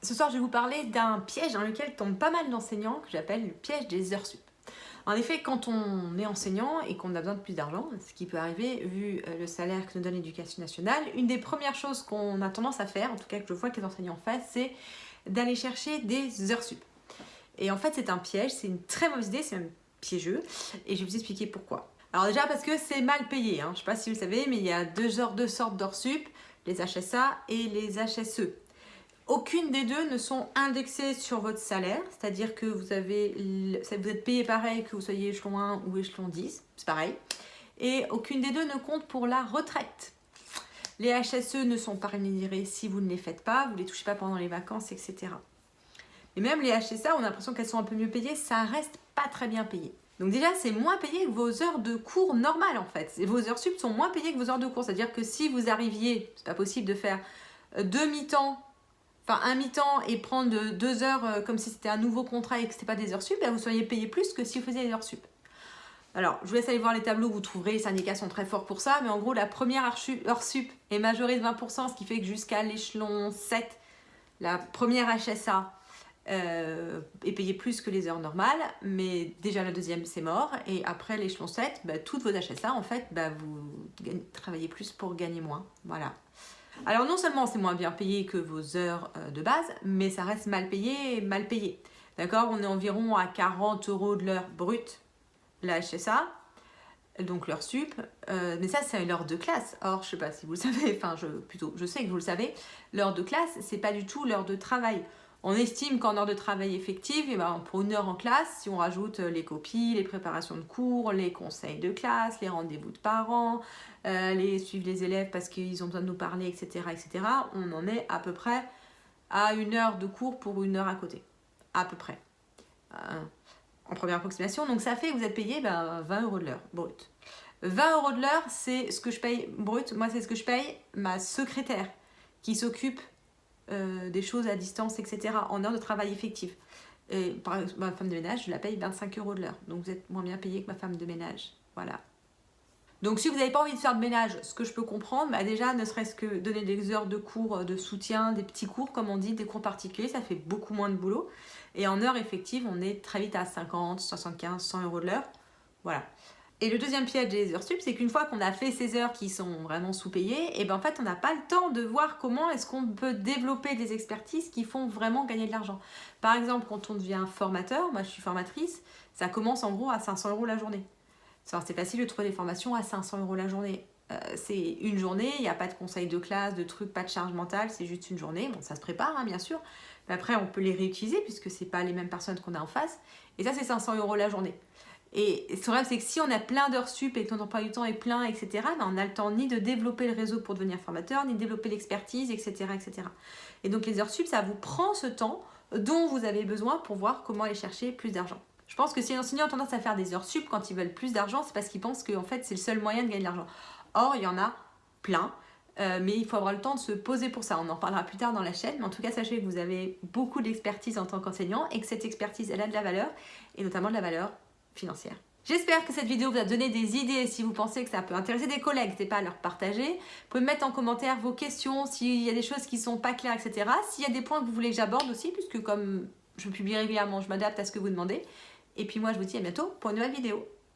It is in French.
Ce soir, je vais vous parler d'un piège dans lequel tombent pas mal d'enseignants, que j'appelle le piège des heures sup. En effet, quand on est enseignant et qu'on a besoin de plus d'argent, ce qui peut arriver vu le salaire que nous donne l'Éducation nationale, une des premières choses qu'on a tendance à faire, en tout cas que je vois que les enseignants fassent, c'est d'aller chercher des heures sup. Et en fait, c'est un piège, c'est une très mauvaise idée, c'est même piégeux, et je vais vous expliquer pourquoi. Alors déjà parce que c'est mal payé, je ne sais pas si vous le savez, mais il y a deux sortes d'heures sup, les HSA et les HSE. Aucune des deux ne sont indexées sur votre salaire, c'est-à-dire que vous êtes payé pareil que vous soyez échelon 1 ou échelon 10, c'est pareil. Et aucune des deux ne compte pour la retraite. Les HSE ne sont pas rémunérés si vous ne les faites pas, vous ne les touchez pas pendant les vacances, etc. Et même les HSA, on a l'impression qu'elles sont un peu mieux payées, ça reste pas très bien payé. Donc déjà, c'est moins payé que vos heures de cours normales en fait. Et vos heures sup sont moins payées que vos heures de cours, c'est-à-dire que si vous arriviez, c'est pas possible de faire deux mi-temps, enfin un mi-temps et prendre 2 heures comme si c'était un nouveau contrat et que ce n'était pas des heures sup, vous seriez payé plus que si vous faisiez des heures sup. Alors, je vous laisse aller voir les tableaux, vous trouverez, les syndicats sont très forts pour ça, mais en gros, la première heure sup est majorée de 20%, ce qui fait que jusqu'à l'échelon 7, la première HSA est payée plus que les heures normales, mais déjà la deuxième, c'est mort, et après l'échelon 7, toutes vos HSA, en fait, vous travaillez plus pour gagner moins, voilà. Alors non seulement c'est moins bien payé que vos heures de base, mais ça reste mal payé. D'accord, on est environ à 40 € de l'heure brute, la HSA, donc l'heure sup, mais ça c'est l'heure de classe. Or, je sais pas si vous le savez, je sais que vous le savez, l'heure de classe, c'est pas du tout l'heure de travail. On estime qu'en heure de travail effective, pour une heure en classe, si on rajoute les copies, les préparations de cours, les conseils de classe, les rendez-vous de parents, suivre les élèves parce qu'ils ont besoin de nous parler, etc., on en est à peu près à une heure de cours pour une heure à côté. À peu près. En première approximation. Donc ça fait que vous êtes payé 20 € de l'heure, brut. 20 € de l'heure, c'est ce que je paye brut. Moi, c'est ce que je paye ma secrétaire qui s'occupe des choses à distance, etc., en heure de travail effectif. Et par exemple, ma femme de ménage, je la paye 25 € de l'heure. Donc vous êtes moins bien payé que ma femme de ménage. Voilà. Donc si vous n'avez pas envie de faire de ménage, ce que je peux comprendre, déjà ne serait-ce que donner des heures de cours de soutien, des petits cours, comme on dit, des cours particuliers, ça fait beaucoup moins de boulot. Et en heure effective, on est très vite à 50, 75, 100 € de l'heure. Voilà. Et le deuxième piège des heures sup, c'est qu'une fois qu'on a fait ces heures qui sont vraiment sous-payées, et en fait, on n'a pas le temps de voir comment est-ce qu'on peut développer des expertises qui font vraiment gagner de l'argent. Par exemple, quand on devient formateur, moi je suis formatrice, ça commence en gros à 500 € la journée. C'est facile de trouver des formations à 500 € la journée. C'est une journée, il n'y a pas de conseil de classe, de trucs, pas de charge mentale, c'est juste une journée. Bon, ça se prépare, bien sûr. Mais après, on peut les réutiliser puisque ce n'est pas les mêmes personnes qu'on a en face. Et ça, c'est 500 € la journée. Et ce problème, c'est que si on a plein d'heures sup et que notre emploi du temps est plein, etc., on n'a le temps ni de développer le réseau pour devenir formateur, ni de développer l'expertise, etc., etc. Et donc, les heures sup, ça vous prend ce temps dont vous avez besoin pour voir comment aller chercher plus d'argent. Je pense que si les enseignants ont tendance à faire des heures sup quand ils veulent plus d'argent, c'est parce qu'ils pensent que en fait, c'est le seul moyen de gagner de l'argent. Or, il y en a plein, mais il faut avoir le temps de se poser pour ça. On en parlera plus tard dans la chaîne, mais en tout cas, sachez que vous avez beaucoup d'expertise en tant qu'enseignant et que cette expertise, elle a de la valeur, et notamment de la valeur financière. J'espère que cette vidéo vous a donné des idées. Si vous pensez que ça peut intéresser des collègues, n'hésitez pas à leur partager. Vous pouvez mettre en commentaire vos questions, s'il y a des choses qui ne sont pas claires, etc. S'il y a des points que vous voulez que j'aborde aussi, puisque comme je publie régulièrement, je m'adapte à ce que vous demandez. Et puis moi, je vous dis à bientôt pour une nouvelle vidéo.